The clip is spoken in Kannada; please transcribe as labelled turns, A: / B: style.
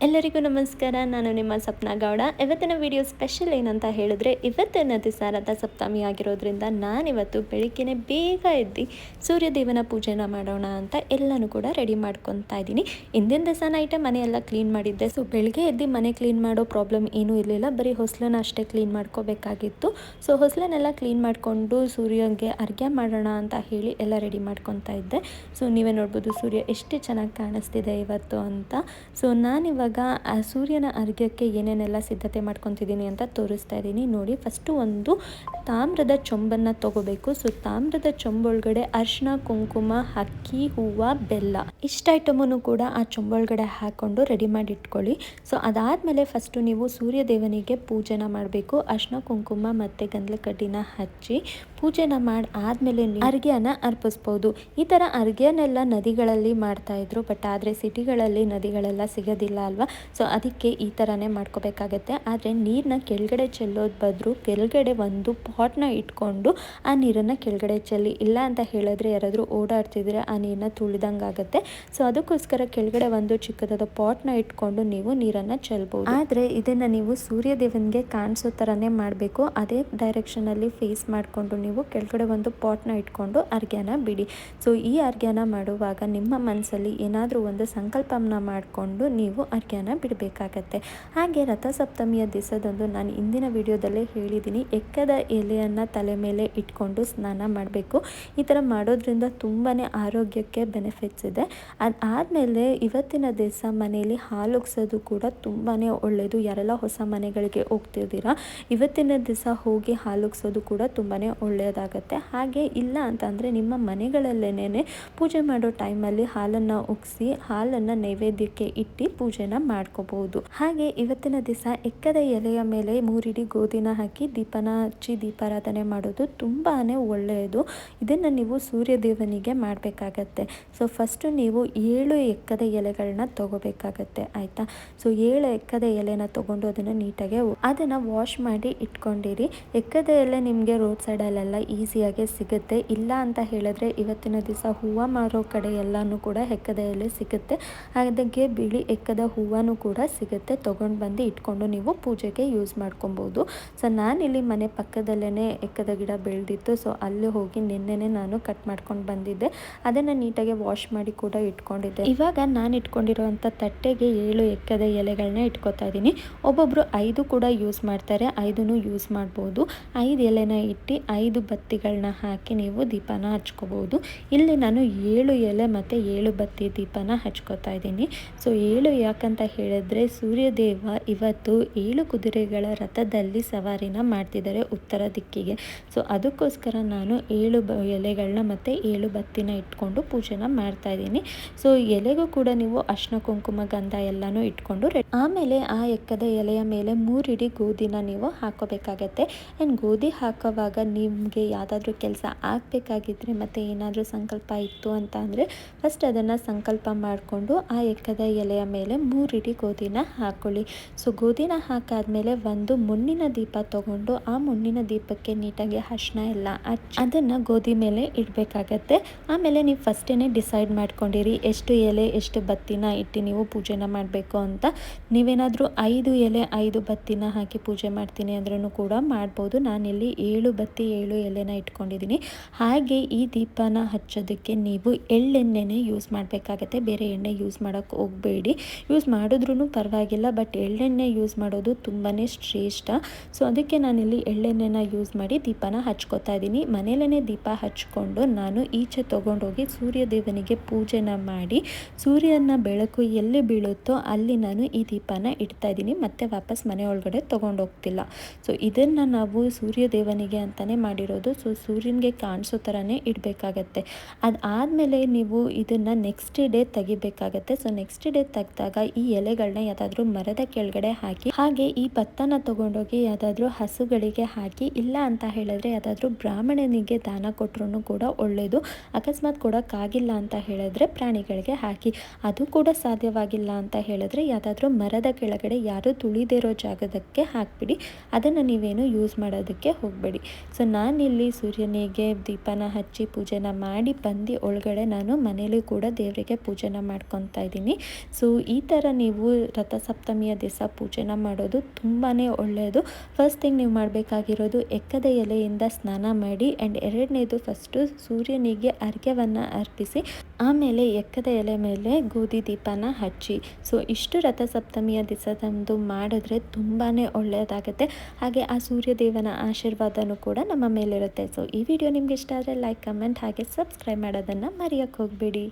A: ಎಲ್ಲರಿಗೂ ನಮಸ್ಕಾರ. ನಾನು ನಿಮ್ಮ ಸಪ್ನಾ ಗೌಡ. ಇವತ್ತಿನ ವಿಡಿಯೋ ಸ್ಪೆಷಲ್ ಏನಂತ ಹೇಳಿದ್ರೆ, ಇವತ್ತಿನ ದಿವಸ ರಥ ಸಪ್ತಮಿ ಆಗಿರೋದ್ರಿಂದ ನಾನಿವತ್ತು ಬೆಳಿಗ್ಗೆನೇ ಬೇಗ ಎದ್ದು ಸೂರ್ಯದೇವನ ಪೂಜೆನ ಮಾಡೋಣ ಅಂತ ಎಲ್ಲನೂ ಕೂಡ ರೆಡಿ ಮಾಡ್ಕೊತಾ ಇದ್ದೀನಿ. ಇಂದಿನ ದಿವಸ ನೈಟೇ ಮನೆಯೆಲ್ಲ ಕ್ಲೀನ್ ಮಾಡಿದ್ದೆ. ಸೊ ಬೆಳಗ್ಗೆ ಎದ್ದು ಮನೆ ಕ್ಲೀನ್ ಮಾಡೋ ಪ್ರಾಬ್ಲಮ್ ಏನೂ ಇರಲಿಲ್ಲ, ಬರೀ ಹೊಸಲನ್ನ ಅಷ್ಟೇ ಕ್ಲೀನ್ ಮಾಡ್ಕೋಬೇಕಾಗಿತ್ತು. ಸೊ ಹೊಸಲನ್ನೆಲ್ಲ ಕ್ಲೀನ್ ಮಾಡಿಕೊಂಡು ಸೂರ್ಯಗೆ ಅರ್ಘ್ಯ ಮಾಡೋಣ ಅಂತ ಹೇಳಿ ಎಲ್ಲ ರೆಡಿ ಮಾಡ್ಕೊತಾ ಇದ್ದೆ. ಸೊ ನೀವೇ ನೋಡ್ಬೋದು ಸೂರ್ಯ ಎಷ್ಟು ಚೆನ್ನಾಗಿ ಕಾಣಿಸ್ತಿದೆ ಇವತ್ತು ಅಂತ. ಸೊ ನಾನಿವಾಗ ಆ ಸೂರ್ಯನ ಅರ್ಘ್ಯಕ್ಕೆ ಏನೇನೆಲ್ಲ ಸಿದ್ಧತೆ ಮಾಡ್ಕೊತಿದ್ದೀನಿ ಅಂತ ತೋರಿಸ್ತಾ ಇದ್ದೀನಿ ನೋಡಿ. ಫಸ್ಟು ಒಂದು ತಾಮ್ರದ ಚೊಂಬನ್ನು ತೊಗೋಬೇಕು. ಸೊ ತಾಮ್ರದ ಚೊಂಬೊಳಗಡೆ ಅರಿಶಿನ, ಕುಂಕುಮ, ಅಕ್ಕಿ, ಹೂವು, ಬೆಲ್ಲ ಇಷ್ಟ ಐಟಮನ್ನು ಕೂಡ ಆ ಚೊಂಬೊಳಗಡೆ ಹಾಕ್ಕೊಂಡು ರೆಡಿ ಮಾಡಿ ಇಟ್ಕೊಳ್ಳಿ. ಸೊ ಅದಾದಮೇಲೆ ಫಸ್ಟು ನೀವು ಸೂರ್ಯದೇವನಿಗೆ ಪೂಜೆನ ಮಾಡಬೇಕು. ಅರಿಶಿನ, ಕುಂಕುಮ ಮತ್ತು ಗಂಧದ ಕಡ್ಡಿನ ಹಚ್ಚಿ ಪೂಜೆನ ಮಾಡಿ ಆದಮೇಲೆ ಅರ್ಘ್ಯನ ಅರ್ಪಿಸ್ಬೋದು. ಈ ಥರ ಅರ್ಘ್ಯನೆಲ್ಲ ನದಿಗಳಲ್ಲಿ ಮಾಡ್ತಾಯಿದ್ರು, ಬಟ್ ಆದರೆ ಸಿಟಿಗಳಲ್ಲಿ ನದಿಗಳೆಲ್ಲ ಸಿಗೋದಿಲ್ಲ ಅಲ್ವಾ. ಸೊ ಅದಕ್ಕೆ ಈ ಥರನೇ ಮಾಡ್ಕೋಬೇಕಾಗತ್ತೆ. ಆದರೆ ನೀರನ್ನ ಕೆಳಗಡೆ ಚೆಲ್ಲೋದು ಬದಲು ಕೆಳಗಡೆ ಒಂದು ಪಾಟ್ನ ಇಟ್ಕೊಂಡು ಆ ನೀರನ್ನು ಕೆಳಗಡೆ ಚೆಲ್ಲಿ, ಇಲ್ಲ ಅಂತ ಹೇಳಿದ್ರೆ ಯಾರಾದರೂ ಓಡಾಡ್ತಿದ್ರೆ ಆ ನೀರನ್ನ ತುಳಿದಂಗೆ ಆಗುತ್ತೆ. ಸೊ ಅದಕ್ಕೋಸ್ಕರ ಕೆಳಗಡೆ ಒಂದು ಚಿಕ್ಕದಾದ ಪಾಟ್ನ ಇಟ್ಕೊಂಡು ನೀವು ನೀರನ್ನು ಚೆಲ್ಬೋದು. ಆದರೆ ಇದನ್ನು ನೀವು ಸೂರ್ಯದೇವನಿಗೆ ಕಾಣಿಸೋ ಥರನೇ ಮಾಡಬೇಕು. ಅದೇ ಡೈರೆಕ್ಷನಲ್ಲಿ ಫೇಸ್ ಮಾಡಿಕೊಂಡು ನೀವು ಕೆಳಗಡೆ ಒಂದು ಪಾಟ್ನ ಇಟ್ಕೊಂಡು ಅರ್ಘ್ಯನ ಬಿಡಿ. ಸೊ ಈ ಅರ್ಘ್ಯನ ಮಾಡುವಾಗ ನಿಮ್ಮ ಮನಸ್ಸಲ್ಲಿ ಏನಾದರೂ ಒಂದು ಸಂಕಲ್ಪನ ಮಾಡಿಕೊಂಡು ನೀವು ಅರ್ಘ್ಯನ ಬಿಡಬೇಕಾಗತ್ತೆ. ಹಾಗೆ ರಥಸಪ್ತಮಿಯ ದಿವಸದಂದು ನಾನು ಇಂದಿನ ವಿಡಿಯೋದಲ್ಲೇ ಹೇಳಿದ್ದೀನಿ, ಎಕ್ಕದ ಎಲೆಯನ್ನು ತಲೆ ಮೇಲೆ ಇಟ್ಕೊಂಡು ಸ್ನಾನ ಮಾಡಬೇಕು. ಈ ಥರ ಮಾಡೋದ್ರಿಂದ ತುಂಬಾ ಆರೋಗ್ಯಕ್ಕೆ ಬೆನಿಫಿಟ್ಸ್ ಇದೆ. ಅದಾದಮೇಲೆ ಇವತ್ತಿನ ದಿವಸ ಮನೆಯಲ್ಲಿ ಹಾಲು ಉಗ್ಸೋದು ಕೂಡ ತುಂಬಾ ಒಳ್ಳೆಯದು. ಯಾರೆಲ್ಲ ಹೊಸ ಮನೆಗಳಿಗೆ ಹೋಗ್ತಿದ್ದೀರಾ, ಇವತ್ತಿನ ದಿವಸ ಹೋಗಿ ಹಾಲು ಉಗ್ಸೋದು ಕೂಡ ತುಂಬಾ ಒಳ್ಳೆಯದಾಗತ್ತೆ. ಹಾಗೆ ಇಲ್ಲ ಅಂತಂದರೆ ನಿಮ್ಮ ಮನೆಗಳಲ್ಲೇನೆ ಪೂಜೆ ಮಾಡೋ ಟೈಮಲ್ಲಿ ಹಾಲನ್ನು ಉಗ್ಸಿ ಹಾಲನ್ನು ನೈವೇದ್ಯಕ್ಕೆ ಇಟ್ಟು ಪೂಜೆನ ಮಾಡ್ಕೋಬಹುದು. ಹಾಗೆ ಇವತ್ತಿನ ದಿವಸ ಎಕ್ಕದ ಎಲೆಯ ಮೇಲೆ 3 ಇಡಿ ಗೋಧಿನ ಹಾಕಿ ದೀಪನ ಹಚ್ಚಿ ದೀಪಾರಾಧನೆ ಮಾಡೋದು ತುಂಬಾ ಒಳ್ಳೆಯದು. ಇದನ್ನು ನೀವು ಸೂರ್ಯದೇವನಿಗೆ ಮಾಡಬೇಕಾಗತ್ತೆ. ಸೊ ಫಸ್ಟು ನೀವು 7 ಎಕ್ಕದ ಎಲೆಗಳನ್ನ ತೊಗೋಬೇಕಾಗತ್ತೆ, ಆಯಿತಾ. ಸೊ 7 ಎಕ್ಕದ ಎಲೆನ ತೊಗೊಂಡು ಅದನ್ನು ವಾಶ್ ಮಾಡಿ ಇಟ್ಕೊಂಡಿರಿ. ಎಕ್ಕದ ಎಲೆ ನಿಮಗೆ ರೋಡ್ ಸೈಡಲ್ಲೆಲ್ಲ ಈಸಿಯಾಗಿ ಸಿಗುತ್ತೆ. ಇಲ್ಲ ಅಂತ ಹೇಳಿದ್ರೆ ಇವತ್ತಿನ ದಿವಸ ಹೂವು ಮಾರೋ ಕಡೆ ಎಲ್ಲನೂ ಕೂಡ ಎಕ್ಕದ ಎಲೆ ಸಿಗುತ್ತೆ. ಅದಕ್ಕೆ ಬಿಳಿ ಎಕ್ಕದ ಹೂವನೂ ಕೂಡ ಸಿಗುತ್ತೆ. ತೊಗೊಂಡು ಬಂದು ಇಟ್ಕೊಂಡು ನೀವು ಪೂಜೆಗೆ ಯೂಸ್ ಮಾಡ್ಕೊಬೋದು. ಸೊ ನಾನಿಲ್ಲಿ ಮನೆ ಪಕ್ಕದಲ್ಲೇ ಎಕ್ಕದ ಗಿಡ ಬೆಳೆದಿತ್ತು. ಸೊ ಅಲ್ಲಿ ಹೋಗಿ ನಿನ್ನೆನೆ ನಾನು ಕಟ್ ಮಾಡ್ಕೊಂಡು ಬಂದಿದ್ದೆ. ಅದನ್ನು ನೀಟಾಗಿ ವಾಶ್ ಮಾಡಿ ಕೂಡ ಇಟ್ಕೊಂಡಿದ್ದೆ. ಇವಾಗ ನಾನು ಇಟ್ಕೊಂಡಿರೋವಂಥ ತಟ್ಟೆಗೆ 7 ಎಕ್ಕದ ಎಲೆಗಳನ್ನ ಇಟ್ಕೊತಾ ಇದ್ದೀನಿ. ಒಬ್ಬೊಬ್ಬರು 5 ಕೂಡ ಯೂಸ್ ಮಾಡ್ತಾರೆ, 5 ಯೂಸ್ ಮಾಡ್ಬೋದು. 5 ಎಲೆನ ಇಟ್ಟು 5 ಬತ್ತಿಗಳನ್ನ ಹಾಕಿ ನೀವು ದೀಪನ ಹಚ್ಕೋಬೋದು. ಇಲ್ಲಿ ನಾನು 7 ಎಲೆ ಮತ್ತು 7 ಬತ್ತಿ ದೀಪನ ಹಚ್ಕೋತಾ ಇದ್ದೀನಿ. ಸೊ 7 ಯಾಕಂತ ಹೇಳಿದ್ರೆ ಸೂರ್ಯದೇವ ಇವತ್ತು 7 ಕುದುರೆಗಳ ರಥದಲ್ಲಿ ಸವಾರಿನ ಮಾಡ್ತಿದ್ದಾರೆ ಉತ್ತರ ದಿಕ್ಕಿಗೆ. ಸೊ ಅದಕ್ಕೋಸ್ಕರ ನಾನು 7 ಎಲೆಗಳನ್ನ ಮತ್ತು 7 ಬತ್ತಿನ ಇಟ್ಕೊಂಡು ಪೂಜೆನ ಮಾಡ್ತಾ ಇದ್ದೀನಿ. ಸೊ ಎಲೆಗೂ ಕೂಡ ನೀವು ಅರಿಶಿನ, ಕುಂಕುಮ, ಗಂಧ ಎಲ್ಲನೂ ಇಟ್ಕೊಂಡು ಆಮೇಲೆ ಆ ಎಕ್ಕದ ಎಲೆಯ ಮೇಲೆ 3 ಇಡಿ ಗೋಧಿನ ನೀವು ಹಾಕೋಬೇಕಾಗತ್ತೆ. ಆ್ಯಂಡ್ ಗೋಧಿ ಹಾಕೋವಾಗ ನಿಮಗೆ ಯಾವುದಾದ್ರೂ ಕೆಲಸ ಆಗಬೇಕಾಗಿದ್ರೆ ಮತ್ತು ಏನಾದರೂ ಸಂಕಲ್ಪ ಇತ್ತು ಅಂತ ಅಂದರೆ ಫಸ್ಟ್ ಅದನ್ನು ಸಂಕಲ್ಪ ಮಾಡಿಕೊಂಡು ಆ ಎಕ್ಕದ ಎಲೆಯ ಮೇಲೆ 3 ಇಡಿ ಗೋಧಿನ ಹಾಕ್ಕೊಳ್ಳಿ. ಸೊ ಗೋಧಿನ ಹಾಕಾದ್ಮೇಲೆ ಒಂದು ಮುಣ್ಣಿನ ದೀಪ ತೊಗೊಂಡು ಆ ಮುಣ್ಣಿನ ದೀಪಕ್ಕೆ ನೀಟಾಗಿ ಅರಿಶಿನ ಎಲ್ಲ ಹಚ್ಚಿ ಅದನ್ನು ಗೋಧಿ ಮೇಲೆ ಇಡಬೇಕಾಗತ್ತೆ. ಆಮೇಲೆ ನೀವು ಫಸ್ಟೇ ಡಿಸೈಡ್ ಮಾಡ್ಕೊಂಡಿರಿ ಎಷ್ಟು ಎಲೆ ಎಷ್ಟು ಬತ್ತಿನ ಇಟ್ಟು ನೀವು ಪೂಜೆನ ಮಾಡಬೇಕು ಅಂತ. ನೀವೇನಾದರೂ 5 ಎಲೆ 5 ಬತ್ತಿನ ಹಾಕಿ ಪೂಜೆ ಮಾಡ್ತೀನಿ ಅಂದ್ರೂ ಕೂಡ ಮಾಡ್ಬೋದು. ನಾನಿಲ್ಲಿ 7 ಬತ್ತಿ 7 ಎಲೆನ ಇಟ್ಕೊಂಡಿದ್ದೀನಿ. ಹಾಗೆ ಈ ದೀಪನ ಹಚ್ಚೋದಕ್ಕೆ ನೀವು ಎಳ್ಳೆಣ್ಣೆನೇ ಯೂಸ್ ಮಾಡಬೇಕಾಗತ್ತೆ, ಬೇರೆ ಎಣ್ಣೆ ಯೂಸ್ ಮಾಡೋಕ್ಕೆ ಹೋಗಬೇಡಿ. ಯೂಸ್ ಮಾಡಿದ್ರೂ ಪರವಾಗಿಲ್ಲ, ಬಟ್ ಎಳ್ಳೆಣ್ಣೆ ಯೂಸ್ ಮಾಡೋದು ತುಂಬಾ ಶ್ರೇಷ್ಠ. ಸೊ ಅದಕ್ಕೆ ನಾನಿಲ್ಲಿ ಎಳ್ಳೆಣ್ಣೆನ ಯೂಸ್ ಮಾಡಿ ದೀಪನ ಹಚ್ಕೋತಾ ಇದ್ದೀನಿ. ಮನೇಲೇ ದೀಪ ಹಚ್ಕೊಂಡು ನಾನು ಈಚೆ ತೊಗೊಂಡೋಗಿ ಸೂರ್ಯದೇವನಿಗೆ ಪೂಜೆನ ಮಾಡಿ ಸೂರ್ಯನ ಬೆಳಕು ಎಲ್ಲಿ ಬೀಳುತ್ತೋ ಅಲ್ಲಿ ನಾನು ಈ ದೀಪನ ಇಡ್ತಾ ಇದ್ದೀನಿ, ಮತ್ತೆ ವಾಪಸ್ ಮನೆ ಒಳಗಡೆ ತೊಗೊಂಡೋಗ್ತಿಲ್ಲ. ಸೊ ಇದನ್ನು ನಾವು ಸೂರ್ಯದೇವನಿಗೆ ಅಂತಲೇ ಮಾಡಿರೋದು. ಸೊ ಸೂರ್ಯನಿಗೆ ಕಾಣಿಸೋ ಥರನೇ ಇಡಬೇಕಾಗತ್ತೆ. ಅದಾದಮೇಲೆ ನೀವು ಇದನ್ನು ನೆಕ್ಸ್ಟ್ ಡೇ ತೆಗಿಬೇಕಾಗತ್ತೆ. ಸೊ ನೆಕ್ಸ್ಟ್ ಡೇ ತೆಗೆದಾಗ ಈ ಎಲೆಗಳನ್ನ ಯಾವುದಾದ್ರೂ ಮರದ ಕೆಳಗಡೆ ಹಾಕಿ, ಹಾಗೆ ಈ ಭತ್ತನ ತೊಗೊಂಡೋಗಿ ಯಾವುದಾದ್ರೂ ಹಸುಗಳಿಗೆ ಹಾಕಿ, ಇಲ್ಲ ಅಂತ ಹೇಳಿದ್ರೆ ಯಾವುದಾದ್ರೂ ಬ್ರಾಹ್ಮಣನಿಗೆ ದಾನ ಕೊಟ್ಟರು ಕೂಡ ಒಳ್ಳೆಯದು. ಅಕಸ್ಮಾತ್ ಕೊಡೋಕ್ಕಾಗಿಲ್ಲ ಅಂತ ಹೇಳಿದ್ರೆ ಪ್ರಾಣಿಗಳಿಗೆ ಹಾಕಿ. ಅದು ಕೂಡ ಸಾಧ್ಯವಾಗಿಲ್ಲ ಅಂತ ಹೇಳಿದ್ರೆ ಯಾವುದಾದ್ರೂ ಮರದ ಕೆಳಗಡೆ ಯಾರು ತುಳಿದಿರೋ ಜಾಗದಕ್ಕೆ ಹಾಕಿಬಿಡಿ. ಅದನ್ನು ನೀವೇನು ಯೂಸ್ ಮಾಡೋದಕ್ಕೆ ಹೋಗಬೇಡಿ. ಸೊ ನಾನಿಲ್ಲಿ ಸೂರ್ಯನಿಗೆ ದೀಪನ ಹಚ್ಚಿ ಪೂಜೆನ ಮಾಡಿ ಬಂದು ಒಳಗಡೆ ನಾನು ಮನೇಲಿ ಕೂಡ ದೇವರಿಗೆ ಪೂಜೆನ ಮಾಡ್ಕೊತಾ ಇದ್ದೀನಿ. ಸೊ ಈ ಥರ ನೀವು ರಥಸಪ್ತಮಿಯ ದಿವಸ ಪೂಜೆನ ಮಾಡೋದು ತುಂಬಾ ಒಳ್ಳೆಯದು. ಫಸ್ಟ್ ಥಿಂಗ್ ನೀವು ಮಾಡಬೇಕಾಗಿರೋದು ಎಕ್ಕದ ಎಲೆಯಿಂದ ಸ್ನಾನ ಮಾಡಿ ಆ್ಯಂಡ್ ಎರಡನೇದು ಫಸ್ಟು ಸೂರ್ಯನಿಗೆ ಅರ್ಘ್ಯವನ್ನು ಅರ್ಪಿಸಿ ಆಮೇಲೆ ಎಕ್ಕದ ಎಲೆ ಮೇಲೆ ಗೋಧಿ ದೀಪನ ಹಚ್ಚಿ. ಸೊ ಇಷ್ಟು ರಥಸಪ್ತಮಿಯ ದಿವಸದಂದು ಮಾಡಿದ್ರೆ ತುಂಬಾ ಒಳ್ಳೆಯದಾಗುತ್ತೆ. ಹಾಗೆ ಆ ಸೂರ್ಯದೇವನ ಆಶೀರ್ವಾದನೂ ಕೂಡ ನಮ್ಮ ಮೇಲಿರುತ್ತೆ. ಸೊ ಈ ವಿಡಿಯೋ ನಿಮ್ಗೆ ಇಷ್ಟ ಆದರೆ ಲೈಕ್, ಕಮೆಂಟ್ ಹಾಗೆ ಸಬ್ಸ್ಕ್ರೈಬ್ ಮಾಡೋದನ್ನು ಮರೆಯೋಕ್ಕೆ ಹೋಗಬೇಡಿ.